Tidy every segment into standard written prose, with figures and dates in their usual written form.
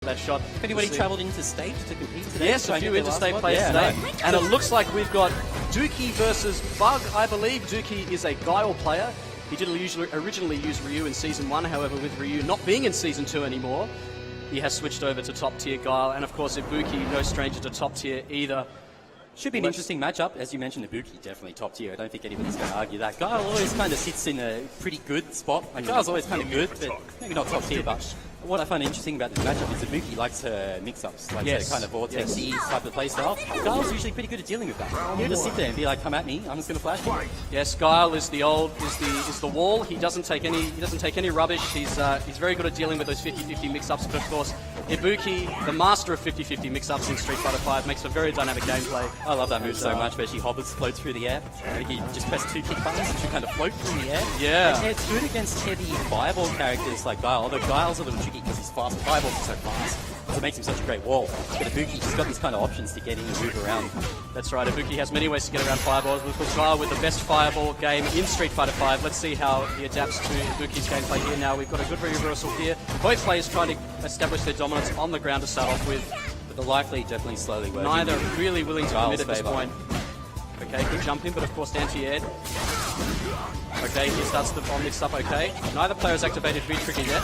that shot. If anybody travelled into state to compete today? Yes, a few interstate players today. And it looks like we've got DOOKY versus Bug, I believe. DOOKY is a Guile player. He did originally use Ryu in Season 1, however, with Ryu not being in Season 2 anymore, he has switched over to top-tier Guile. And, of course, Ibuki, no stranger to top-tier either. Should be an interesting matchup. As you mentioned, Ibuki definitely top tier. I don't think anybody's going to argue that. Guile always kind of sits in a pretty good spot. Like, Guile's always kind of good, but maybe not top tier. But what I find interesting about this matchup is Ibuki likes her mix-ups, like her kind of vortex-y type of playstyle. Guile's usually pretty good at dealing with that. He'll just sit there and be like, "Come at me, I'm just going to flash you." Yes, Guile is the wall. He doesn't take any rubbish. He's very good at dealing with those 50-50 mix-ups. But of course, Ibuki, the master of 50-50 mix-ups in Street Fighter V, makes a very dynamic gameplay. I love that move so much, where she hovers, floats through the air. Like you just press 2 kick buttons and she kind of float through the air. Yeah. It's good against heavy fireball characters like Guile, although Guile's a little tricky because he's fast. Fireballs are so fast. So it makes him such a great wall. But Ibuki just got these kind of options to get in and move around. That's right, Ibuki has many ways to get around fireballs. We've got Guile with the best fireball game in Street Fighter V. Let's see how he adapts to Ibuki's gameplay here now. We've got a good reversal here. Both players trying to establish their dominance on the ground to start off with. But the likely definitely slowly working. Neither really willing to commit at this point. Okay, good jump in, but of course anti-air. Okay, he starts the bomb mixed up, okay. Neither player has activated V-Trigger yet.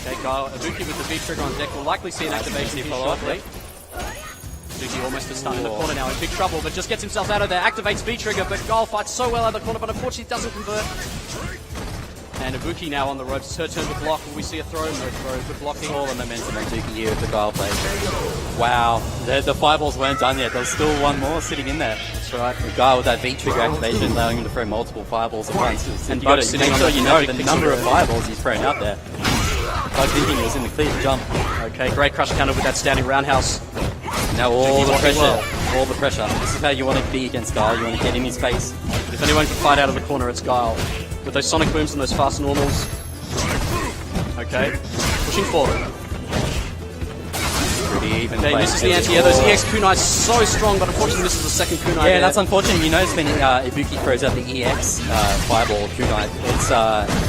Okay, Guile, Ibuki with the V-Trigger on deck. We'll likely see an activation here shortly. Ibuki almost is stunned in the corner now, in big trouble, but just gets himself out of there, activates V-Trigger, but Guile fights so well out of the corner, but unfortunately doesn't convert. And Ibuki now on the ropes. It's her turn to block. Will we see a throw? No throw. Good blocking. All the momentum on DOOKY here with the Guile play. Wow. The fireballs weren't done yet. There's still one more sitting in there. That's right. The Guile with that V-trigger activation allowing him to throw multiple fireballs at once. And you got to make sure you know the number of fireballs he's thrown out there. I was thinking he was in the clear to jump. Okay, great crush counter with that standing roundhouse. Now all the pressure. All the pressure. This is how you want to be against Guile. You want to get in his face. If anyone can fight out of the corner, it's Guile. With those sonic booms and those fast normals. Okay, pushing forward. Pretty even. Okay, misses the anti-air. Those EX kunais so strong, but unfortunately misses the second kunai. Yeah, that's unfortunate. You notice when Ibuki throws out the EX fireball kunai, it's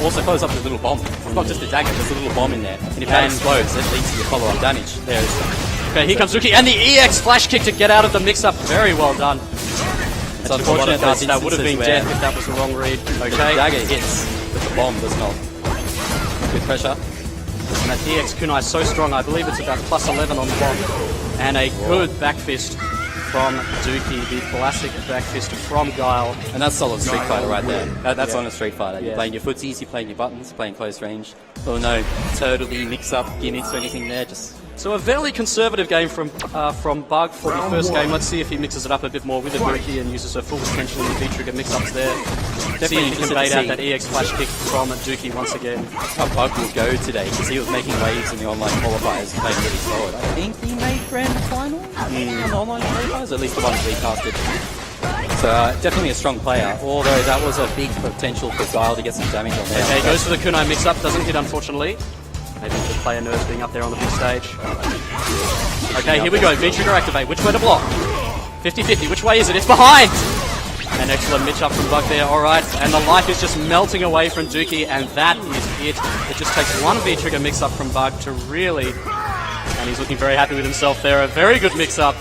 also follows up with a little bomb. It's not just a dagger, there's a little bomb in there. And if that explodes, it leads to your follow-up damage. There it is. Okay, here comes DOOKY, and the EX flash kick to get out of the mix-up. Very well done. It's unfortunate that would have been death if that was the wrong read. Okay. The dagger hits, but the bomb does not. Good pressure. And that EX kunai is so strong, I believe it's about +11 on the bomb. And a good back fist from DOOKY, the classic back fist from Guile. And that's solid Street Fighter right there. That's on a Street Fighter. You're playing your footsies, you're playing your buttons, you're playing close range. Oh no, totally mix-up gimmicks or anything there, just... So a fairly conservative game from Bug for the first game. Let's see if he mixes it up a bit more with Ibuki and uses her full potential in the V-Trigger mix-ups there. See if he can bait out that EX flash kick from DOOKY once again. How Bug will go today, because he was making waves in the online qualifiers, playing really solid. I think he made grand final in the online qualifiers, at least the ones we casted. So definitely a strong player, although that was a big potential for Guile to get some damage on there. Okay, goes for the kunai mix-up, doesn't hit unfortunately. Maybe the player nerves being up there on the big stage. Okay, here we go. V-Trigger activate. Which way to block? 50-50. Which way is it? It's behind! An excellent mix-up from Bug there. Alright, and the life is just melting away from DOOKY, and that is it. It just takes one V-Trigger mix-up from Bug to really... And he's looking very happy with himself there. A very good mix-up.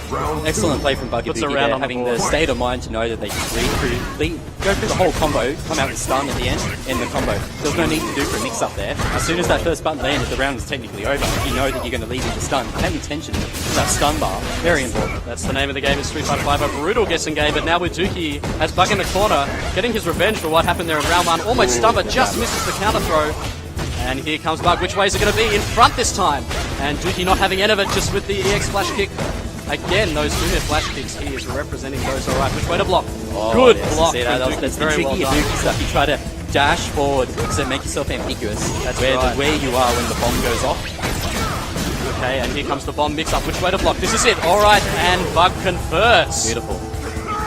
Excellent play from Bug there, having the state of mind to know that they just go through the whole combo, come out with stun at the end the combo. There's no need to do for a mix-up there. As soon as that first button landed, the round was technically over. You know that you're going to leave into stun. Pay attention to that stun bar. Very important. That's the name of the game in Street Fighter V. A brutal guessing game, but now with DOOKY as Bug in the corner, getting his revenge for what happened there in round one. Almost stunned, but just misses the counter throw. And here comes Bug. Which way is it going to be? In front this time. And DOOKY not having any of it, just with the EX flash kick. Again, those junior flash kicks, he is representing those all right. Which way to block? Good block. That's very well done. DOOKY stuff. You try to dash forward, so make yourself ambiguous. That's where you are when the bomb goes off. Okay, and here comes the bomb mix-up. Which way to block? This is it. All right, and Bug converts. Beautiful.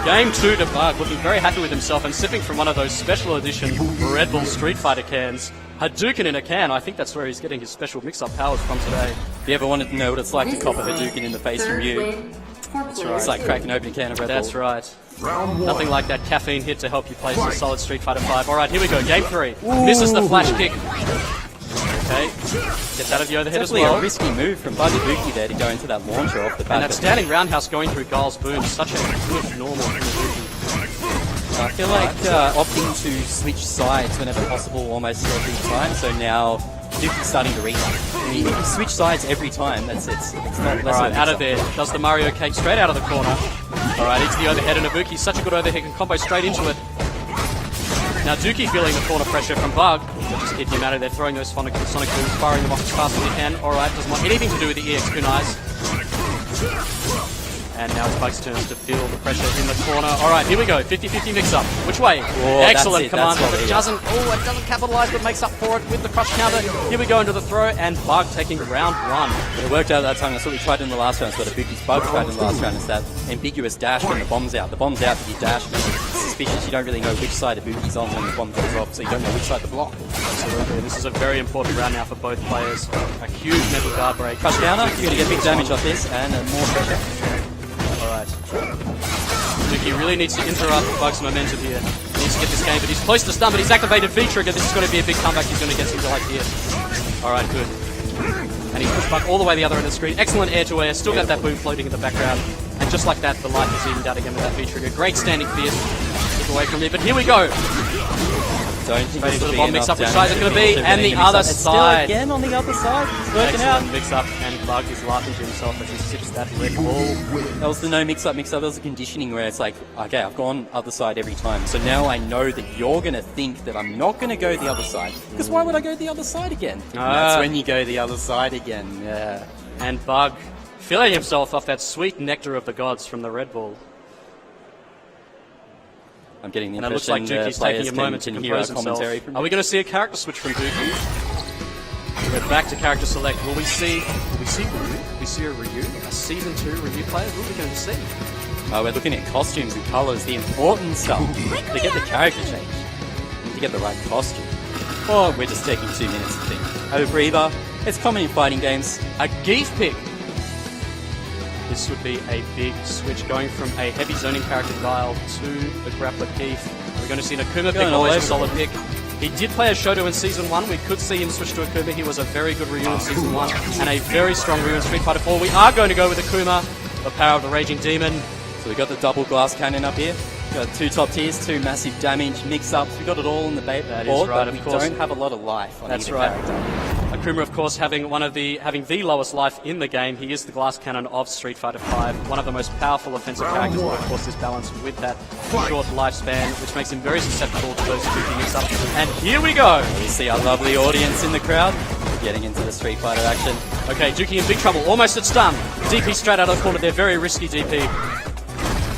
Game 2 to Bug, looking very happy with himself and sipping from one of those special edition Red Bull Street Fighter cans. Hadouken in a can, I think that's where he's getting his special mix-up powers from today. If you ever wanted to know what it's like to cop a Hadouken in the face from you, that's right. It's like cracking open a can of Red Bull. That's right. Nothing like that caffeine hit to help you play some solid Street Fighter V. Alright, here we go, game 3. Misses the flash kick. Okay, gets out of the overhead as Definitely well. a risky move from Buggy Dookie there to go into that launcher off the back. And that standing roundhouse going through Gule's boom, such a good normal from the Dookie. I feel like opting to switch sides whenever possible almost every time, so now Dookie's starting to read that. If you switch sides every time, it's not less Alright, out of there, does the Mario cake straight out of the corner. Alright, it's the overhead, and Ibuki, such a good overhead, can combo straight into it. Now Dookie feeling the corner pressure from Bug, just keep him out of there, throwing those Sonic booms, firing them off as fast as he can. Alright, doesn't want anything to do with the EX kunais. And now it's Bug's turn to feel the pressure in the corner. Alright, here we go, 50-50 mix-up. Which way? Oh, excellent command, but it doesn't capitalize, but makes up for it with the crush counter. Here we go into the throw, and Bug taking round 1. It worked out that time. That's what we tried in the last round. That's what Ibukie's Bug tried in the last round. Is that ambiguous dash when the bomb's out. The bomb's out to be dashed. It's suspicious. You don't really know which side Ibukie's on when the bomb goes off, so you don't know which side to block. Absolutely. This is a very important round now for both players. A huge mental guard break. Crush counter. You're going to get big damage off this and more pressure. Alright. Dookie really needs to interrupt Bug's momentum here. He needs to get this game, but he's close to stun, but he's activated V-Trigger. This is going to be a big comeback. He's going to get some delight here. Alright, good. And he's pushed Bug all the way the other end of the screen. Excellent air-to-air. Still got that boom floating in the background. And just like that, the light is evened out again with that V-Trigger. Great standing fierce. Keep away from me, but here we go. Don't think Ready for the bomb mix-up, which side is it going to be? And the other side. Again on the other side. It's working out. Mix-up, and Bug is laughing to himself as he sips that red ball. That was the no mix-up. That was the conditioning where it's like, okay, I've gone other side every time. So now I know that you're going to think that I'm not going to go the other side. Because why would I go the other side again? That's when you go the other side again. Yeah. And Bug filling himself off that sweet nectar of the gods from the Red Bull. I'm getting the and it looks like impression Dookie's taking a moment to compose himself. Are we going to see a character switch from Dookie? We're back to character select. Will we see Ryu? Will we see a Ryu? A Season 2 Ryu player? Who are we going to see? We're looking at costumes and colours, the important stuff. To get the character change, you need to get the right costume. Or we're just taking 2 minutes to think. Have a breather. It's common in fighting games. A Geef pick. This would be a big switch, going from a heavy zoning character Guile to the grappler Geef. We're going to see an Akuma pick, always a solid pick. He did play a Shoto in Season 1. We could see him switch to Akuma. He was a very good Ryu in Season 1 and a very strong Ryu in Street Fighter 4. We are going to go with Akuma, the power of the Raging Demon. So we got the double glass cannon up here. We've got 2 top tiers, 2 massive damage mix-ups. We've got it all in the board, right, but we don't have a lot of life on either character. Akuma, of course, having the lowest life in the game. He is the glass cannon of Street Fighter 5, one of the most powerful offensive characters, but of course is balanced with that short lifespan, which makes him very susceptible to those Dookie mix-ups. And here we go! We see our lovely audience in the crowd getting into the Street Fighter action. Okay, Dookie in big trouble, almost at stun. DP straight out of the corner there, very risky DP.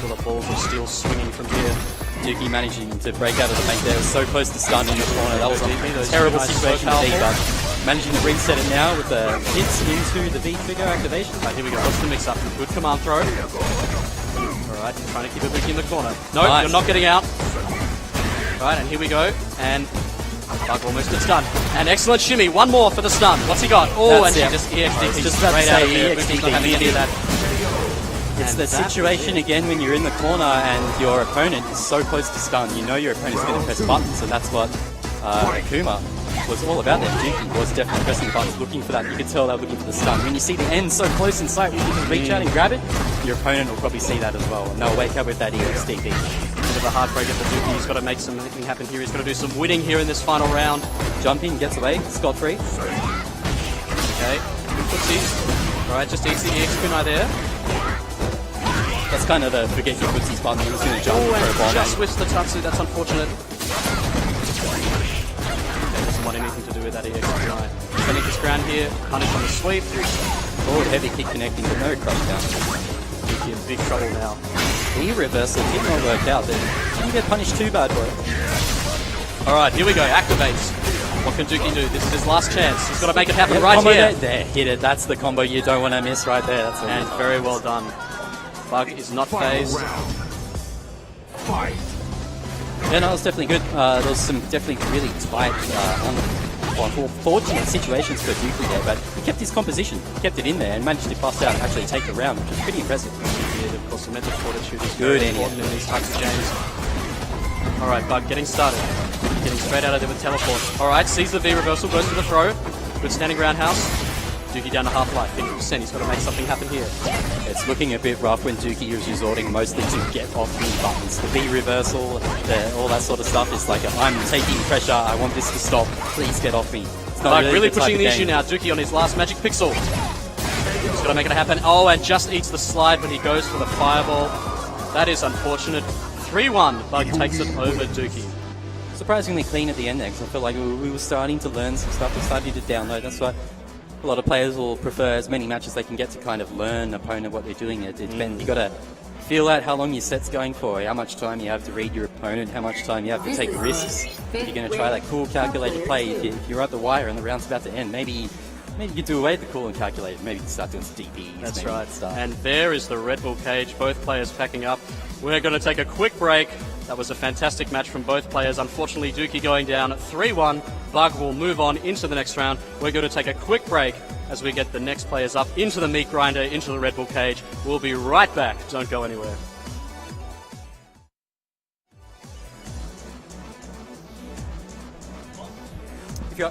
Full of balls of steel swinging from here. Dookie managing to break out of the make there, was so close to stun in the corner. That was a terrible situation to debug. Managing to reset it now with the hits into the V-Trigger activation. Right, here we go. What's the mix-up? Good command throw. Alright, trying to keep Ibuki in the corner. No, nice. You're not getting out. Alright, and here we go. And Bug almost at stun. And excellent shimmy. One more for the stun. What's he got? Oh, and she just EXDP straight out of there. Ibuki's not having any of that. It's the situation again when you're in the corner and your opponent is so close to stun. You know your opponent's going to press buttons, and that's what Akuma was all about there. Dookie was definitely pressing the buttons, looking for that. You could tell they were looking for the stun. When you see the end so close in sight, when you can reach out and grab it, your opponent will probably see that as well, and they'll wake up with that EXDP. Bit of a heartbreaker for Dookie. He's got to make something happen here. He's got to do some winning here in this final round. Jumping, gets away, scot-free. Okay, good footsies. Alright, just eats the EX kunai there. That's kind of the forget your footsies button. He's going to jump for a bomb. Just whiffs the Tatsu. That's unfortunate. Doesn't want anything to do with that EX kunai. Defending his ground here. Punish on the sweep. Forward heavy kick connecting, but no crush down. Dookie in big trouble now. The reversal did not work out there. Didn't get punished too bad for it. Alright, here we go. Activates. What can Dookie do? This is his last chance. He's got to make it happen right here. There, hit it. That's the combo you don't want to miss right there. That's and very well done. Bug is not phased. Yeah, no, it was definitely good. There was some definitely really tight, fortunate situations for Dookie there, but he kept his composition, kept it in there, and managed to bust out and actually take the round, which was pretty impressive. Yeah, of course, the mental fortitude is good very important in these types of games. Alright, Bug getting started. Getting straight out of there with teleport. Alright, sees the V reversal, goes for the throw. Good standing roundhouse. Dookie down to half-life, 50%. He's got to make something happen here. It's looking a bit rough when Dookie is resorting mostly to get off me buttons. The B reversal, all that sort of stuff is like, I'm taking pressure, I want this to stop, please get off me. It's not Really the type pushing of the game. issue now. Dookie on his last magic pixel. He's got to make it happen. Oh, and just eats the slide, but he goes for the fireball. That is unfortunate. 3-1. Bug takes it over Dookie. Surprisingly clean at the end there, because I feel like we were starting to learn some stuff, we started to download. That's why a lot of players will prefer as many matches they can get to kind of learn opponent what they're doing. You got to feel out how long your set's going for, how much time you have to read your opponent, how much time you have to take risks. If you're going to try that cool calculated play, if you're at the wire and the round's about to end, maybe you do away with the cool and calculated. Maybe you start doing some DPs. That's right. And there is the Red Bull cage. Both players packing up. We're going to take a quick break. That was a fantastic match from both players. Unfortunately, Dookie going down 3-1. Bug will move on into the next round. We're going to take a quick break as we get the next players up into the meat grinder, into the Red Bull cage. We'll be right back. Don't go anywhere. If you're